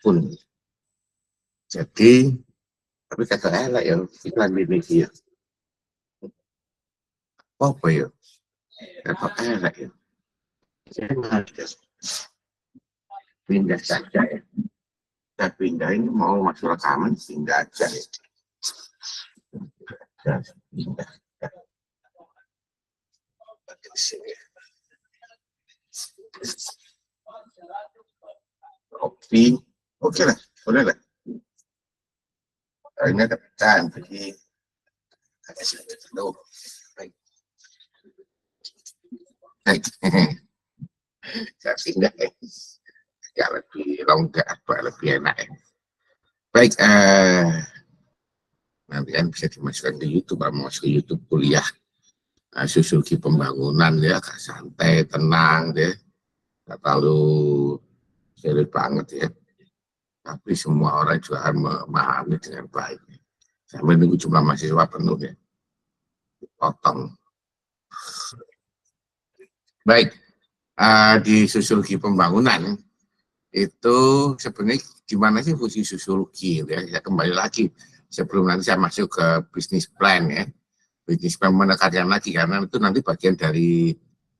apapun. Jadi, tapi kata elek ya, iklan di media. Apa ya? Kata elek ya. Saya pindah saja ya. Saya pindahin mau masuk rekaman, pindah aja ya. Pindah. Di sini. Kopi, oke lah, boleh lah. Ini ada pecahan, jadi ada sedikit dulu. Baik, saya pindah ya. Agak lebih longgar, lebih enak ya. Baik, nanti kan bisa dimasukkan ke YouTube, kalau masuk ke YouTube kuliah sosiologi pembangunan ya, agak santai, tenang ya, nggak terlalu serius banget ya. Tapi semua orang juga memahami dengan baik. Sampai nunggu jumlah mahasiswa penuh ya, potong. Baik, di sosiologi pembangunan itu sebenarnya gimana sih fungsi sosiologi ya? Saya kembali lagi sebelum nanti saya masuk ke bisnis plan ya. Bisnis plan menekankan lagi karena itu nanti bagian dari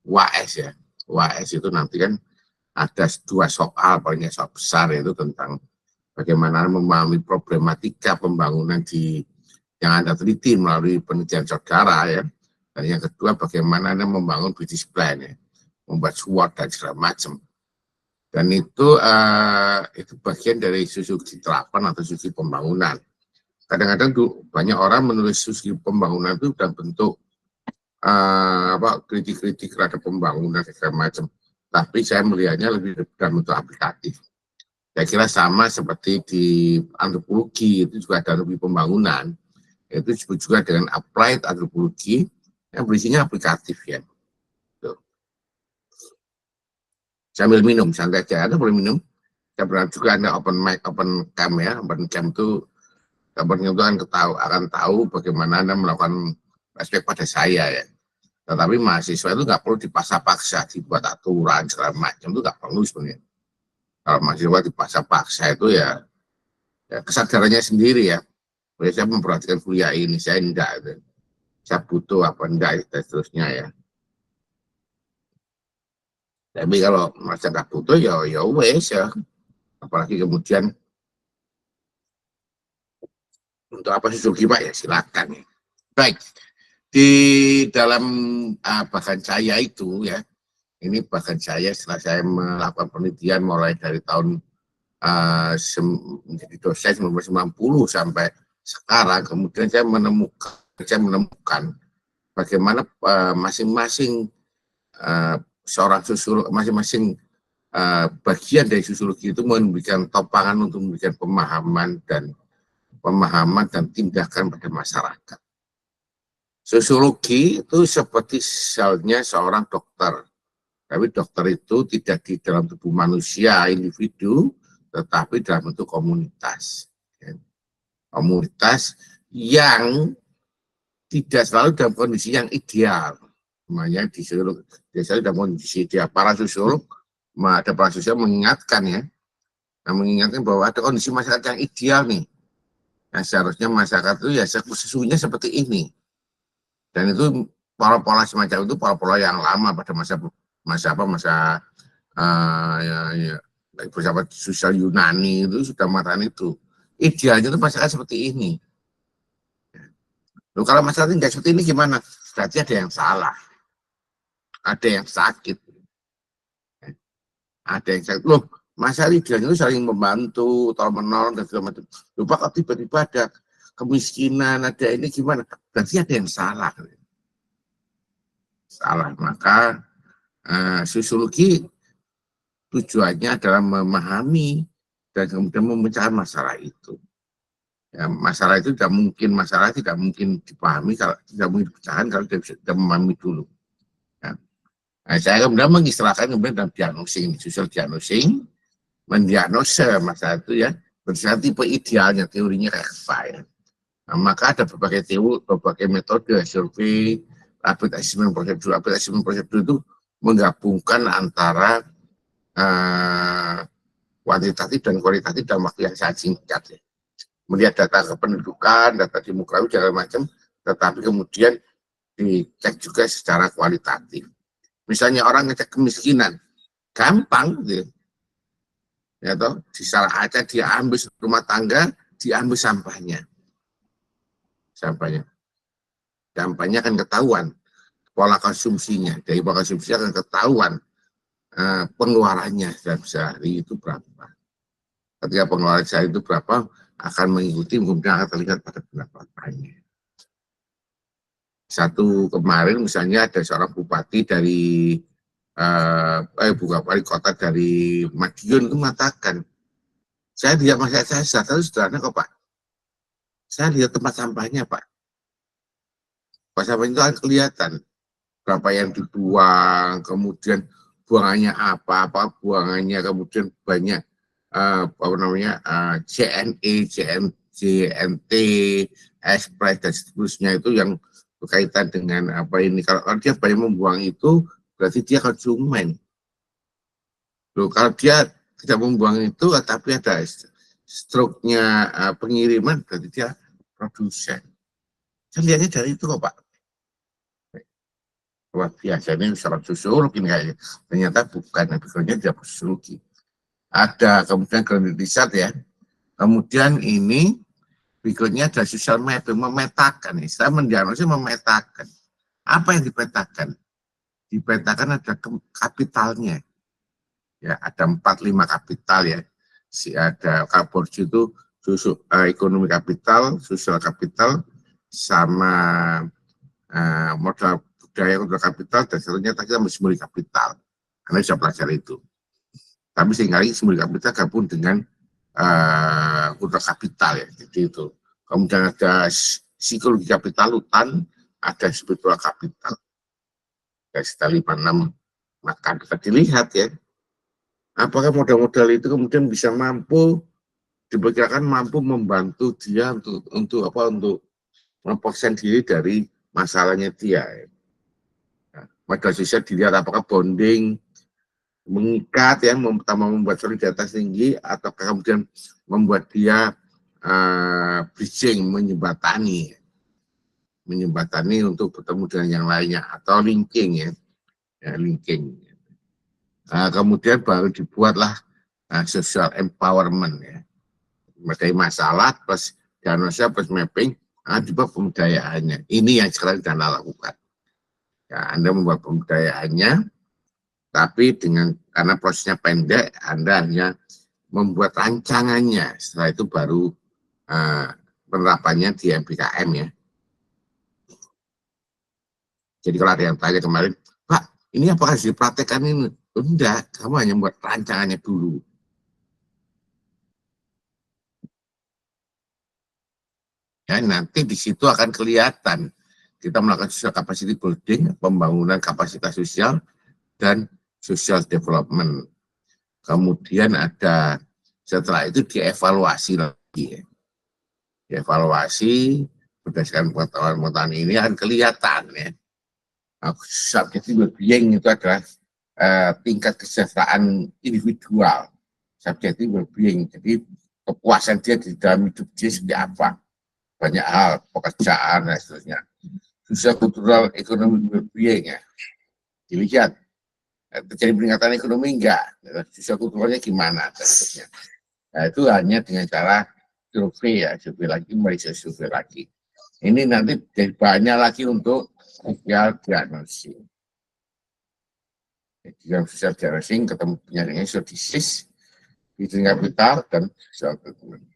UAS ya. UAS itu nanti kan ada 2 soal, paling soal besar yaitu tentang bagaimana memahami problematika pembangunan yang Anda teliti melalui penelitian saudara ya. Dan yang kedua bagaimana Anda membangun bisnis plan ya, membuat SWOT dan segala macam. Dan itu bagian dari sosiologi terapan atau sosiologi pembangunan. Kadang-kadang banyak orang menulis sosiologi pembangunan itu dalam bentuk kritik-kritik terhadap pembangunan segala macam. Tapi saya melihatnya lebih dalam bentuk aplikatif. Saya kira sama seperti di antropologi itu juga ada lebih pembangunan. Itu disebut juga dengan applied antropologi yang berisinya aplikatif ya. Tuh. Sambil minum, santai aja. Anda boleh minum. Saya pernah juga ada open mic, open cam ya. Open cam itu kan akan tahu bagaimana Anda melakukan respect pada saya ya. Tetapi mahasiswa itu nggak perlu dipaksa-paksa, dibuat aturan segala macam itu nggak perlu sebenarnya. Kalau mahasiswa dipaksa-paksa itu ya kesadarannya sendiri ya. Saya memperhatikan kuliah ini, saya enggak. Gitu. Saya butuh apa enggak dan seterusnya ya. Tapi kalau merasa nggak butuh ya wes ya. Apalagi kemudian untuk apa sih Pak ya silakan ya. Baik, di dalam bahkan saya itu ya, ini bahkan saya setelah saya melakukan penelitian mulai dari tahun menjadi dosen 1990 sampai sekarang, kemudian saya menemukan bagaimana masing-masing seorang sosiolog, masing-masing bagian dari sosiologi itu memberikan topangan untuk memberikan pemahaman dan tindakan pada masyarakat. Sosiologi itu seperti misalnya seorang dokter, tapi dokter itu tidak di dalam tubuh manusia, individu, tetapi dalam bentuk komunitas. Komunitas yang tidak selalu dalam kondisi yang ideal. Namanya di sosiolog, biasanya dalam kondisi ideal. Para sosiolog mengingatkan ya, mengingatkan bahwa ada kondisi masyarakat yang ideal nih. Nah, seharusnya masyarakat itu ya sesungguhnya seperti ini. Dan itu pola-pola semacam itu pola-pola yang lama pada masa bersama sosial Yunani itu sudah mengatakan itu. Idealnya itu masyarakat seperti ini. Loh, kalau masyarakat tidak seperti ini gimana? Berarti ada yang salah. Ada yang sakit. Ada yang sakit. Loh, masyarakat idealnya itu saling membantu, tolong menolong dan segala macam. Lupa kok tiba-tiba ada kemiskinan, ada ini gimana? Berarti ada yang salah. Salah. Maka sosiologi tujuannya adalah memahami dan kemudian memecahkan masalah itu. Ya, masalah itu tidak mungkin dipahami kalau tidak mungkin dipecahkan kalau tidak memahami dulu. Ya. Nah, saya kemudian mengistilahkan kemudian dalam diagnosing, social diagnosing, mendiagnosa masalah itu ya berdasarkan tipe idealnya, teorinya kayak apa ya. Nah, maka ada berbagai metode survei, rapid assessment prosedur. Rapid assessment prosedur itu menggabungkan antara kuantitatif dan kualitatif dalam waktu yang sangat singkat. Ya. Melihat data kependudukan, data demografi, segala macam, tetapi kemudian dicek juga secara kualitatif. Misalnya orang ngecek kemiskinan, gampang gitu. Ya toh, di salah aja dia ambil rumah tangga, diambil sampahnya. Sampahnya. Dampaknya akan ketahuan pola konsumsinya. Dari pola konsumsi akan ketahuan pengeluarannya dalam sehari itu berapa. Ketika pengeluaran sehari itu berapa, akan mengikuti, kemudian akan terlihat pada pendapatannya. Satu kemarin misalnya ada seorang bupati dari bupati kota dari Madiun itu mengatakan, saya lihat masyarakat saya satu sederhana kok Pak. Saya lihat tempat sampahnya Pak. Tempat sampahnya itu akan kelihatan berapa yang dibuang, kemudian buangannya apa buangannya, kemudian banyak apa namanya CNE, JNT, Express dan seterusnya itu yang berkaitan dengan apa ini. Kalau dia banyak membuang itu berarti dia konsumen. Loh, kalau dia tidak membuang itu tapi ada struknya pengiriman berarti dia produsen. Saya lihatnya dari itu kok Pak. Wah, biasanya seorang sosiologi kayaknya. Ternyata bukan, backgroundnya tidak sosiologi. Ada kemudian grounded riset ya. Kemudian ini berikutnya ada social mapping, memetakan. Saya mendiagnosis memetakan. Apa yang dipetakan? Dipetakan ada kapitalnya. Ya, ada 4-5 kapital ya. Ada Kaporji itu ekonomi kapital, sosial kapital, sama modal budaya modal kapital, dan seterusnya kita mesti kapital. Karena bisa pelajari itu. Tapi seringkali sumber kapital gabung dengan modal kapital ya. Jadi itu. Kemudian ada psikologi kapital, hutan, ada spiritual kapital. Ada sekitar 5-6 maka bisa dilihat ya. Apakah modal-modal itu kemudian bisa mampu diperkirakan mampu membantu dia untuk mempersen diri dari masalahnya dia. Nah, modal sosial dilihat apakah bonding mengikat ya, pertama membuat solidaritas tinggi atau kemudian membuat dia bridging, menjembatani untuk bertemu dengan yang lainnya atau linking ya linking. Kemudian baru dibuatlah social empowerment ya. Dari masalah plus diagnosa plus mapping, dibuat pemudayaannya. Ini yang sekarang Anda lakukan. Ya, Anda membuat pemudayaannya, tapi karena prosesnya pendek, Anda hanya membuat rancangannya. Setelah itu baru penerapannya di MBKM ya. Jadi kalau ada yang tanya kemarin, Pak, ini apakah harus dipraktekkan ini? Enggak, kamu hanya membuat rancangannya dulu. Ya, nanti di situ akan kelihatan kita melakukan social capacity building, pembangunan kapasitas sosial dan social development. Kemudian ada setelah itu dievaluasi lagi. Ya. Dievaluasi berdasarkan pengetahuan ini akan kelihatan ya. Subjective well-being itu adalah tingkat kesejahteraan individual. Subjective well-being, jadi kepuasan dia di dalam hidup dia seperti apa. Banyak hal, pekerjaan dan seterusnya. Sosial kultural ekonomi well-being ya. Dilihat terjadi peningkatan ekonomi enggak, sosial kulturalnya gimana dan seterusnya. Nah, itu hanya dengan cara survei ya, survei lagi, survei lagi. Ini nanti banyak lagi untuk sosial diagnosis. Jadi dalam sosial diagnosis ketemu penyakitnya social disease, building capital, dan social development.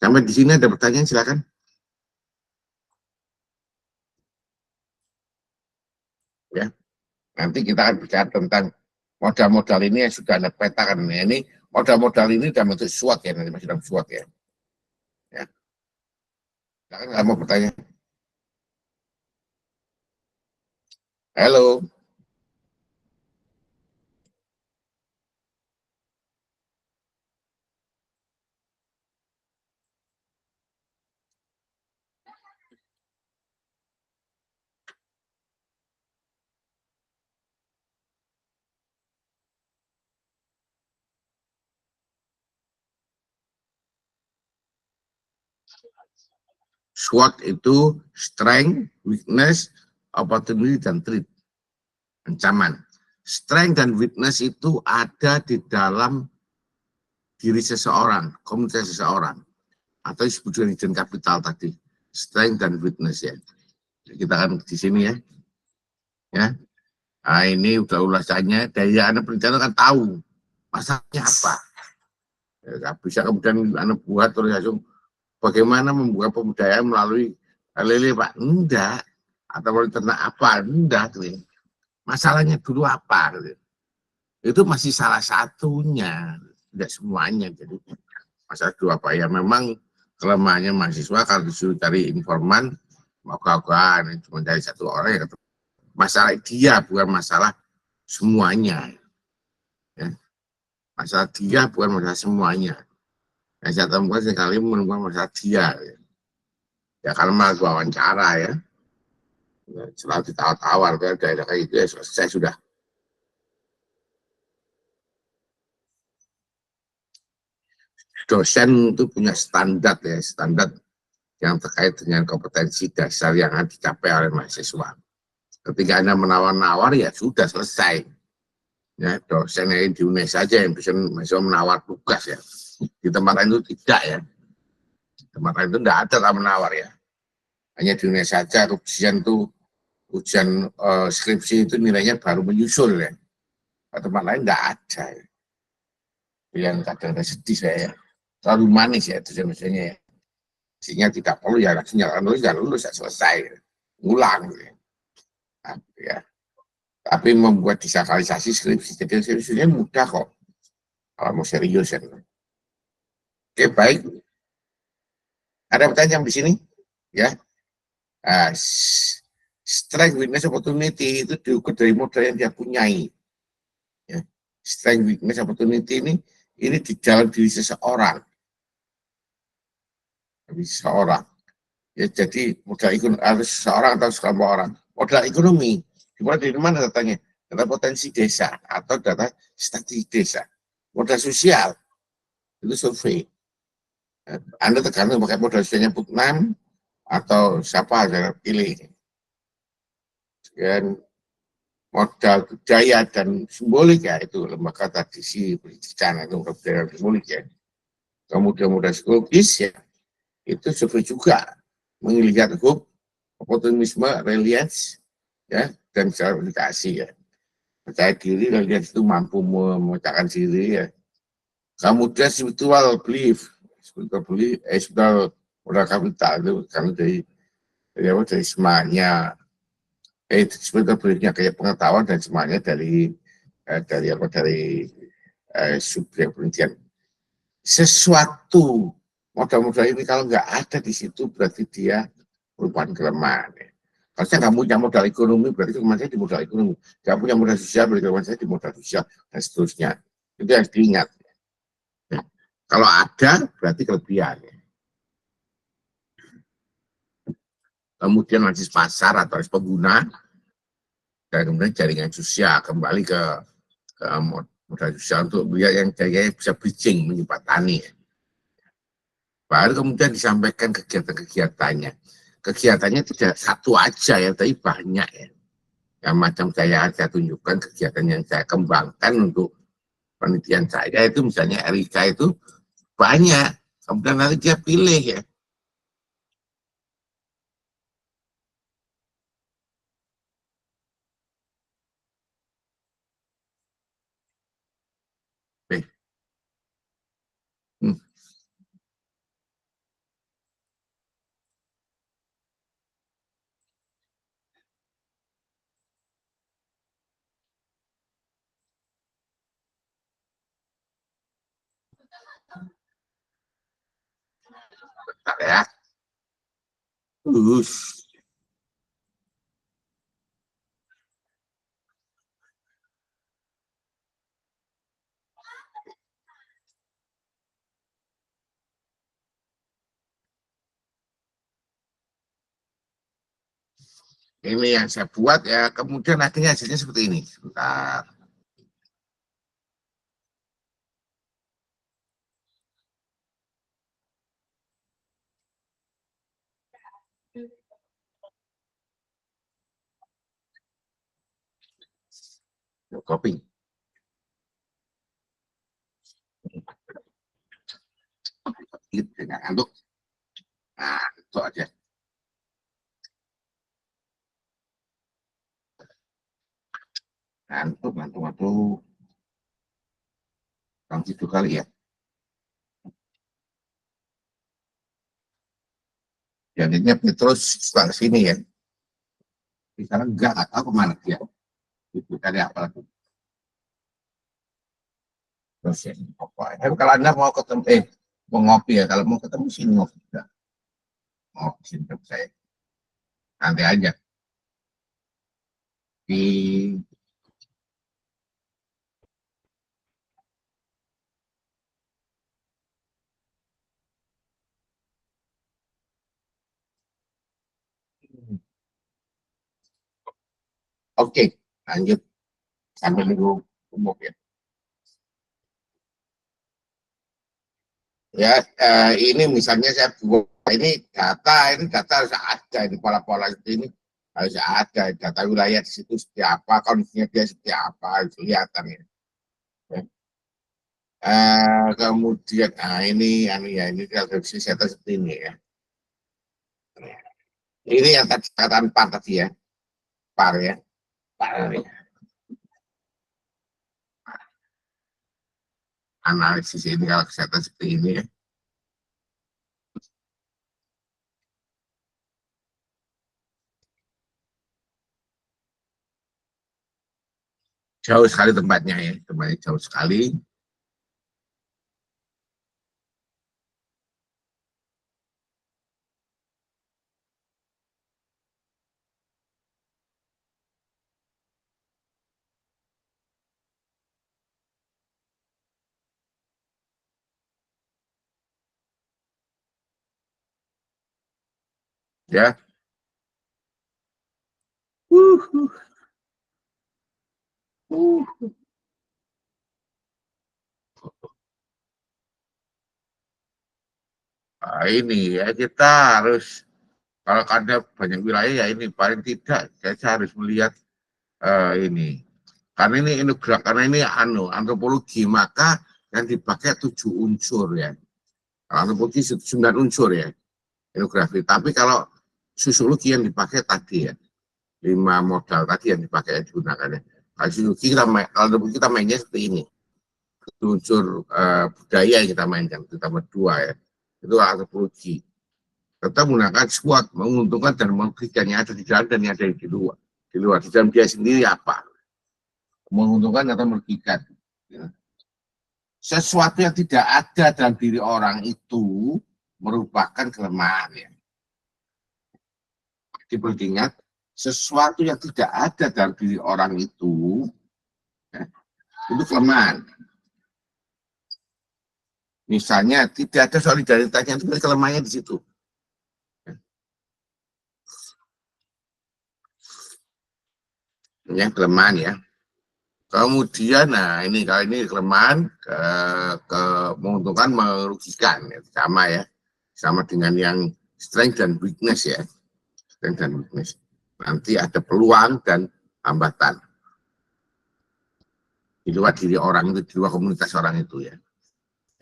Sampai di sini ada pertanyaan, silakan. Ya, nanti kita akan bicara tentang modal-modal ini yang sudah Anda petakan. Ini modal-modal ini dalam bentuk SWOT ya, nanti masih dalam SWOT ya. Ya, silakan nggak mau bertanya. Halo. SWOT itu strength, weakness, opportunity, dan threat. Ancaman. Strength dan weakness itu ada di dalam diri seseorang, komunitas seseorang, atau disebut dengan hidden capital tadi, strength dan weakness ya. Kita akan di sini ya. Ya. Nah, ini udah ulasannya. Dari anak perencana kan tahu masalahnya apa. Ya, bisa kemudian anak buat terus langsung bagaimana membuat pembudayaan melalui lele Pak? Enggak. Atau melalui ternak apa? Enggak. Gitu. Masalahnya dulu apa? Gitu. Itu masih salah satunya, tidak semuanya. Jadi masalah dulu apa ya? Memang kelemahannya mahasiswa kalau disuruh cari informan, mau kau-kauan, cuma dari satu orang ya. Masalah dia bukan masalah semuanya. Ya. Masalah dia bukan masalah semuanya. Yang saya temukan sekali menemukan masalah dia. Ya kalau malah wawancara ya. Selalu ditawar-tawar kan daerah kayak itu ya selesai sudah. Dosen itu punya standar ya, standar yang terkait dengan kompetensi dasar yang akan dicapai oleh mahasiswa. Ketika Anda menawar-nawar ya sudah selesai. Ya, dosen yang di UNES saja yang bisa mahasiswa menawar tugas ya. Di tempat lain itu tidak ya. Di tempat lain itu tidak ada menawar ya. Hanya di UNES saja ujian skripsi itu nilainya baru menyusul ya. Di tempat lain tidak ada ya. Yang kadang-kadang sedih saya ya. Terlalu manis ya dosen-dosennya ya. Sehingga tidak perlu ya lulus ya selesai. Ngulang ya. Nah, ya. Tapi membuat disakralisasi skripsi. Jadi skripsinya mudah kok. Kalau mau serius ya. Oke, baik. Ada pertanyaan di sini? Ya. Nah, strength, weakness, opportunity itu diukur dari modal yang dia punyai. Ya. Strength, weakness, opportunity ini di dalam diri seseorang. Diri seseorang. Ya, jadi modal ekonomi harus seseorang atau sekelompok orang. Modal ekonomi dimulai dari mana datanya? Data potensi desa atau data statistik desa. Modal sosial itu survei. Anda tergantung pakai modal sosialnya Putnam atau siapa yang pilih. Dan modal budaya dan simbolik ya itu lembaga tradisi pendidikan itu budaya simbolik ya. Kemudian modal psikologis ya itu survei juga melihat hope, oportunisme, reliance ya dan verifikasi ya. Percaya diri reliance itu mampu memecahkan diri ya. Kemudian spiritual belief, spiritual modal kapital itu karena dari semuanya spiritual beliefnya kayak pengetahuan dan semuanya dari subjek penelitian. Sesuatu modal-modal ini kalau nggak ada di situ berarti dia merupakan kelemahan. Kalau saya nggak punya modal ekonomi berarti kelemahan saya di modal ekonomi. Nggak punya modal sosial berarti kelemahan saya di modal sosial dan seterusnya. Itu harus diingat. Ya. Kalau ada berarti kelebihan. Kemudian analisis pasar atau pengguna dan kemudian jaringan sosial kembali ke modal sosial untuk biar yang jaya bisa bridging menjembatani. Baru kemudian disampaikan kegiatan-kegiatannya. Kegiatannya tidak satu aja ya, tapi banyak ya. Yang macam saya tunjukkan kegiatan yang saya kembangkan untuk penelitian saya itu misalnya Erika itu banyak. Kemudian nanti dia pilih ya. Hmm, bentar ya. Terus ini yang saya buat ya, kemudian akhirnya hasilnya seperti ini. Bentar. Kopi. Gitu, nggak ngantuk. Nah, itu aja. Ngantuk, ngantuk, ngantuk. Orang itu kali ya. Jadinya Petrus suka ke sini ya. Di sana enggak tahu kemana dia. Itu tadi apa lagi. Terus ya, pokoknya. Kalau Anda mau ketemu, mau ngopi ya. Kalau mau ketemu sini ngopi. Ngopi sini ketemu saya. Nanti aja. Di Oke, lanjut sampai minggu umum ya. Ya, ini misalnya saya buat ini data harus ada, ini pola-pola ini harus ada, data wilayah di situ seperti apa, kondisinya dia seperti apa, harus kelihatan ya. Kemudian, ini kalau kesehatan seperti ini ya. Ini yang tadi katakan par tadi ya, par ya, par ya. Analisis ini kalau kesehatan seperti ini ya. Jauh sekali tempatnya ya, tempatnya jauh sekali. Ya. Uh, uh. Nah, ini ya kita harus kalau ada banyak wilayah ya ini paling tidak saya harus melihat ini karena ini karena ini antropologi maka yang dipakai 7 unsur ya. Kalau antropologi 9 unsur ya etnografi. Tapi kalau sosiologi yang dipakai tadi ya 5 modal tadi yang dipakai yang digunakan ya. Kalau sosiologi kita mainnya seperti ini. Unsur budaya yang kita mainkan ditambah 2 ya. Itu antropologi. Tetap menggunakan SWOT, menguntungkan dan merugikan yang ada di dalam dan yang ada di luar. Di luar, di dalam dia sendiri apa? Menguntungkan atau merugikan. Ya. Sesuatu yang tidak ada dalam diri orang itu merupakan kelemahan. Ya. Jadi perlu diingat, sesuatu yang tidak ada dalam diri orang itu, ya, itu kelemahan. Misalnya tidak ada solidaritasnya itu kelemahannya di situ. Yang kelemahan ya. Kemudian, nah ini kalau ini kelemahan, menguntungkan, merugikan, ya, sama dengan yang strength dan weakness ya, strength dan weakness. Nanti ada peluang dan hambatan di luar diri orang itu, di luar komunitas orang itu ya.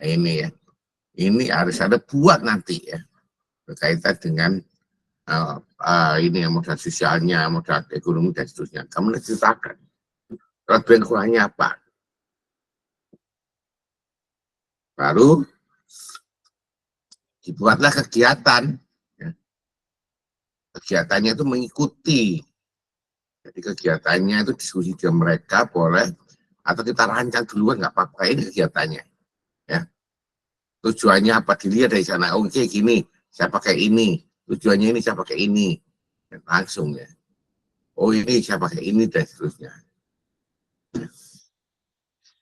Nah, ini harus ada buat nanti ya, berkaitan dengan ini yang modal sosialnya, modal ekonomi dan seterusnya. Kamu ceritakan, kelebihan kurangnya apa? Baru dibuatlah kegiatan. Ya. Kegiatannya itu mengikuti. Jadi kegiatannya itu diskusi dengan mereka boleh atau kita rancang duluan nggak apa-apa ini kegiatannya. Ya. Tujuannya apa dilihat dari sana. Oke gini, saya pakai ini. Tujuannya ini saya pakai ini. Dan langsung ya. Oh ini saya pakai ini dan seterusnya.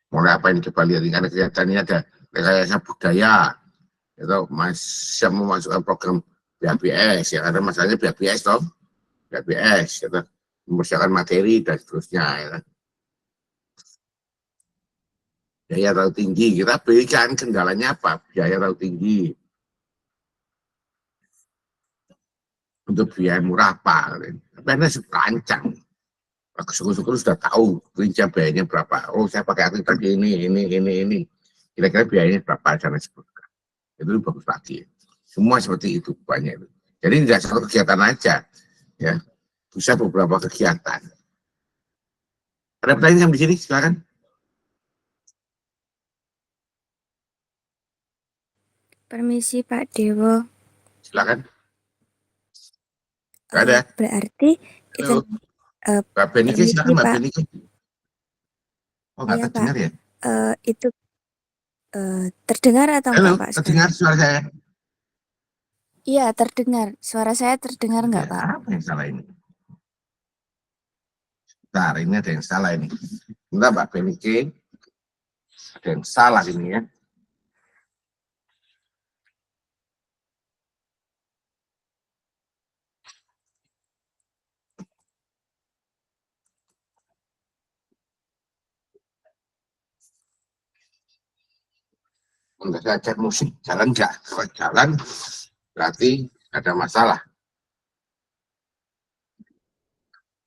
Mulai apa yang coba lihat karena kegiatannya ada rekayasa budaya. Itu masih memasukkan program BHBS ya karena masalahnya BHBS toh. BHBS gitu. Mempersiapkan materi dan seterusnya ya. Biaya terlalu tinggi, kita berikan kendalanya apa? Biaya terlalu tinggi. Untuk biaya murah apa? Tapi Anda rancang. syukur-syukur sudah tahu rincian biayanya berapa. Oh, saya pakai aktivitas ini. Kira-kira biayanya berapa dan sebagainya. Itu bagus lagi. Semua seperti itu banyak itu. Jadi tidak satu kegiatan aja, ya, bisa beberapa kegiatan. Ada pertanyaan di sini, silakan. Permisi Pak Dewo. Silakan. Ada. Berarti kita Mbak Benike, silakan Mbak Pak. Benike. Oh, nggak Iya, terdengar Pak. ya? Itu terdengar atau Halo, enggak Pak terdengar sekarang? suara saya? Iya, terdengar. Suara saya terdengar enggak, Ya, Pak? apa yang salah ini? Bentar, ini ada yang salah ini. Bentar, Mbak Benike. Ada yang salah ini ya. Untuk saya cek musik, jalan enggak? Kalau jalan, berarti ada masalah.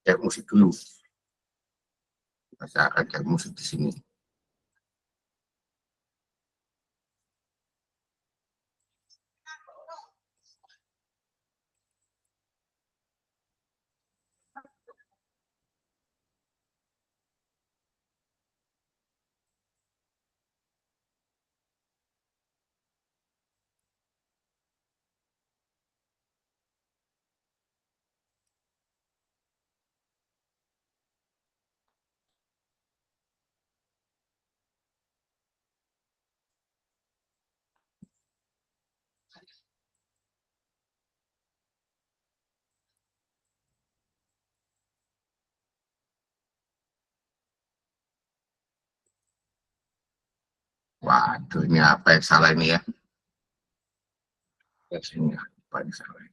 Cek musik dulu. Saya akan cek musik di sini. Waduh, ini apa yang salah ini ya? Ini apa yang salah?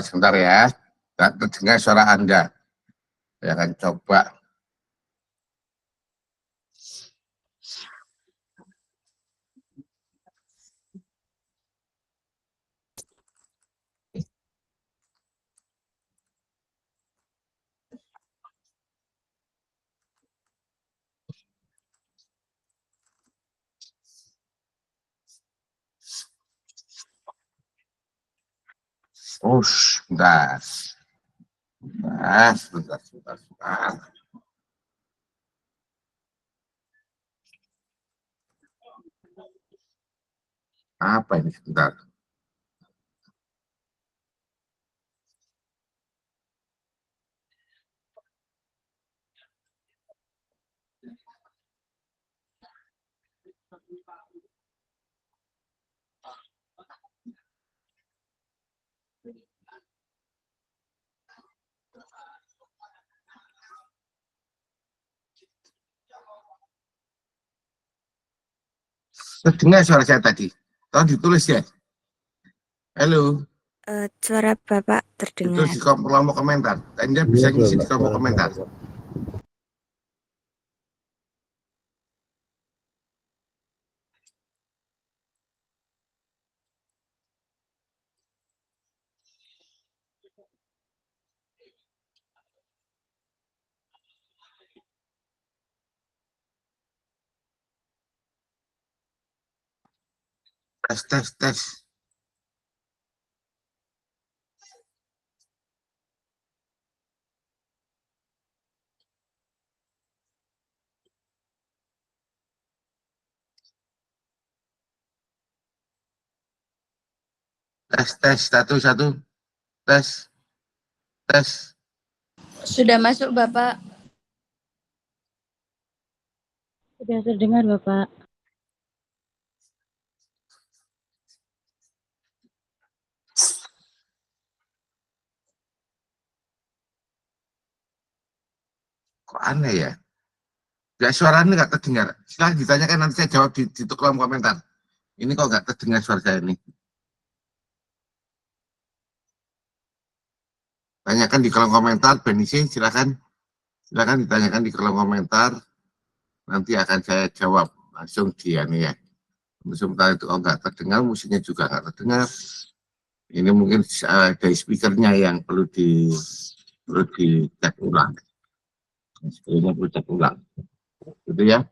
Sebentar ya. Tidak terdengar suara Anda. Saya akan coba. Sebentar. Sebentar. Apa ini sebentar? Terdengar suara saya tadi. Tolong ditulis ya. Halo. Suara Bapak Itu terdengar. di kolom komentar. Anda bisa ngisi di kolom komentar. Tes. Tes. Satu. Tes. Sudah masuk, Bapak. Sudah terdengar, Bapak. Kok aneh ya? Ya, suaranya nggak terdengar. Silahkan ditanyakan, nanti saya jawab di kolom komentar. Ini kok nggak terdengar suara saya ini. Tanyakan di kolom komentar, Benisi, silakan ditanyakan di kolom komentar. Nanti akan saya jawab langsung dia nih ya. Sementara itu kalau nggak terdengar, musiknya juga nggak terdengar. Ini mungkin dari speakernya yang perlu dicek ulang. Speakernya perlu cek ulang. Gitu ya.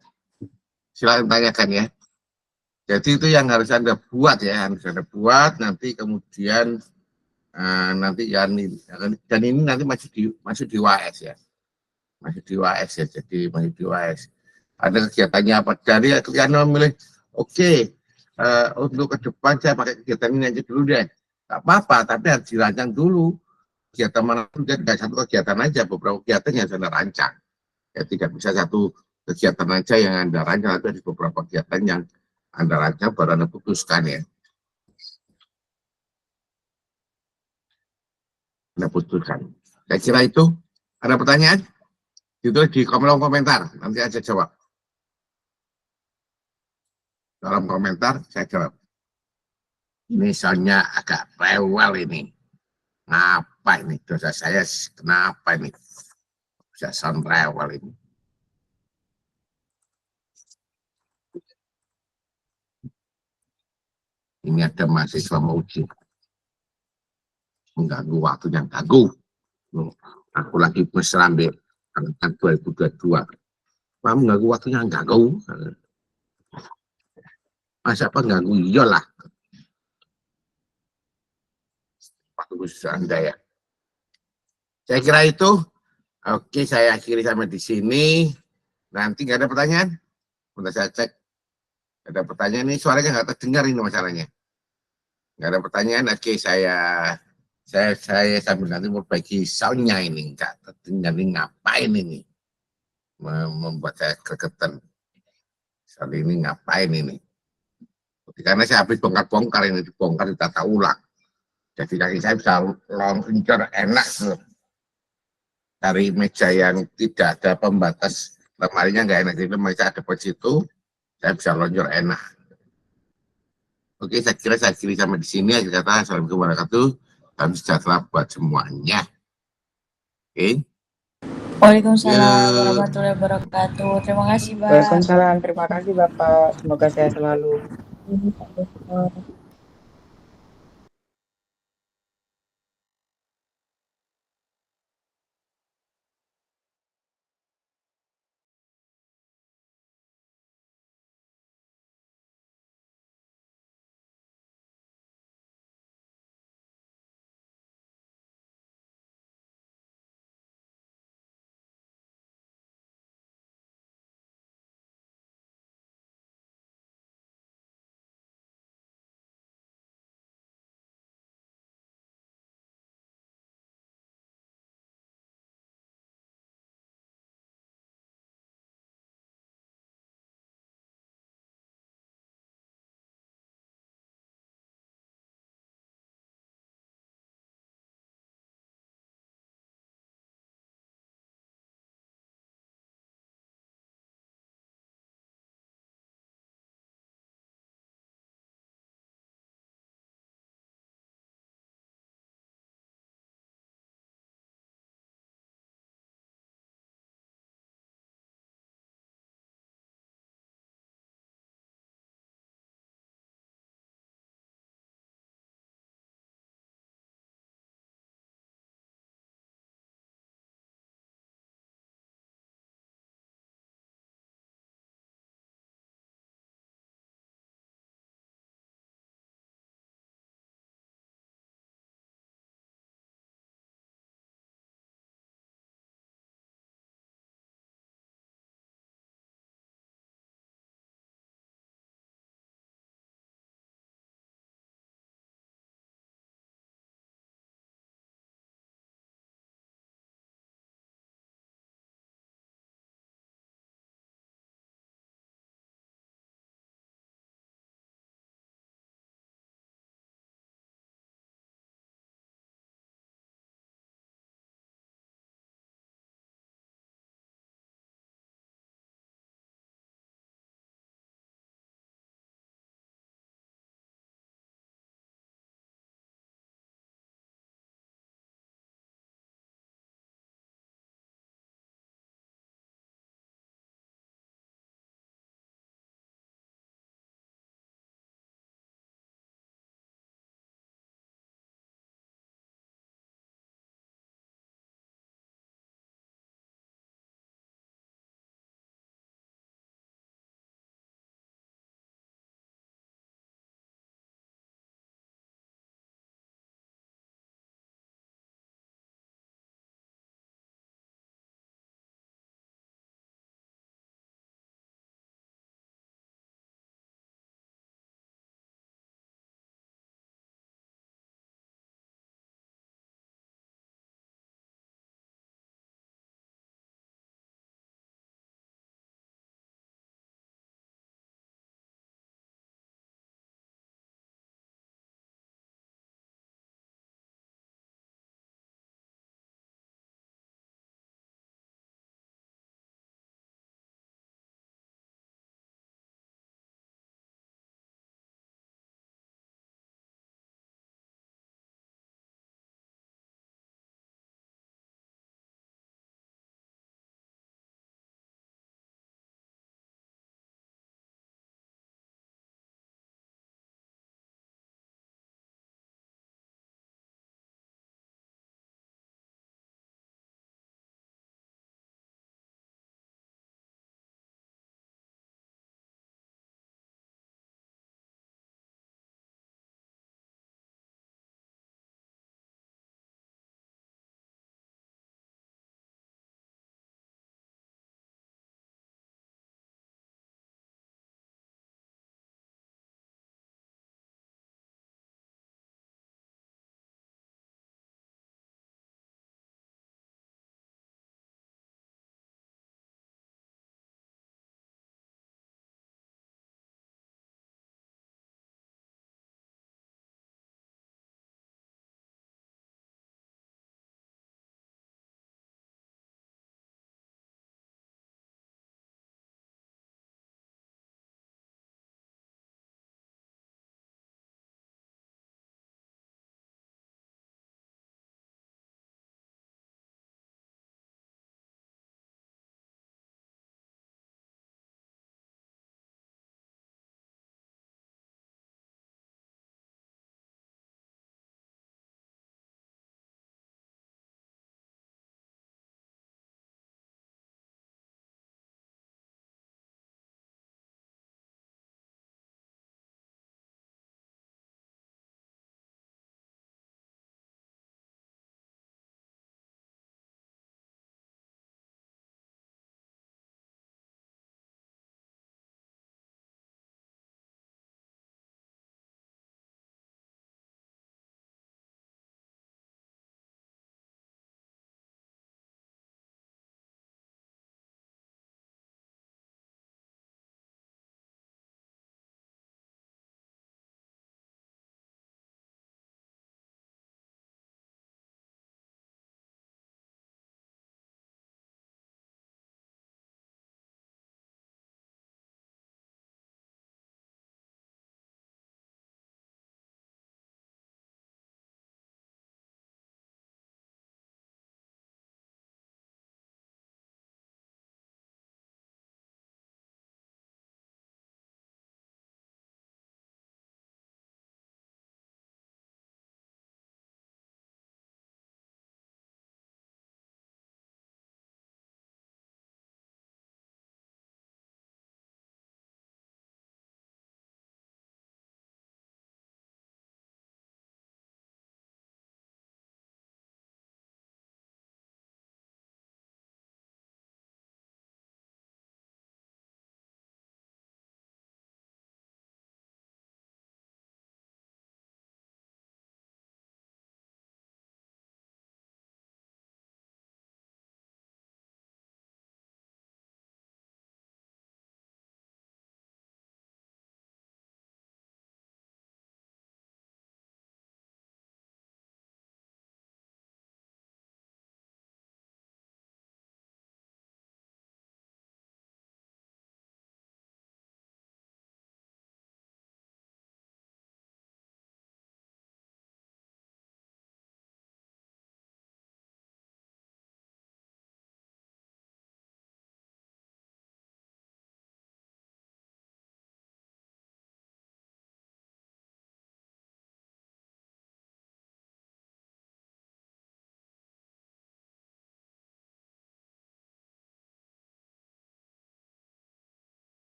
Silakan tanyakan ya. Jadi itu yang harus Anda buat ya, harus Anda buat. Nanti kemudian nanti dan ini nanti masuk di WAS ya. Masih di WAS ya, jadi masih di WAS. Ada kegiatannya apa? Dari kegiatan memilih, oke, untuk ke depan saya pakai kegiatan ini aja dulu deh. Gak apa-apa, tapi harus dirancang dulu. Kegiatan mana pun, tidak satu kegiatan aja, beberapa kegiatan yang Anda rancang. Ya, tidak bisa satu kegiatan aja yang Anda rancang, tapi ada beberapa kegiatan yang Anda rancang, baru Anda putuskan ya. Anda putuskan. Saya kira itu. Ada pertanyaan? Itu di kolom komentar, nanti aja jawab. Dalam komentar saya jawab. Ini soalnya agak rewel ini. Ngapa ini? Dosa saya kenapa ini? Bisa sound rewel ini. Ini ada mahasiswa mau uji. Mengganggu waktunya, ganggu. Aku lagi mesra ambil angkatan 2022. Kamu mengganggu waktunya, ganggu. Masa apa ganggu? Iyalah. Waktu khusus Anda ya. Saya kira itu. Oke, saya akhiri sampai di sini. Nanti nggak ada pertanyaan? Udah saya cek. Ada pertanyaan ini, suaranya nggak terdengar ini masalahnya. Nggak ada pertanyaan. Oke, saya sambil nanti memperbaiki soundnya ini. Nggak terdengar ini, ngapain ini? Membuat saya gregetan. Soal ini ngapain ini? Karena saya habis bongkar-bongkar ini, dibongkar ditata ulang. Jadi kaki saya bisa lonjor enak dari meja yang tidak ada pembatas lemarinya, nggak enak. Jadi meja ada di situ, saya bisa lonjor enak. Oke, saya kira sampai di sini. Akhir kata, assalamualaikum warahmatullahi wabarakatuh. Salam sejahtera buat semuanya. Oke. Waalaikumsalam warahmatullahi wabarakatuh. Terima kasih, Pak. Waalaikumsalam. Terima kasih, Bapak. Semoga sehat selalu.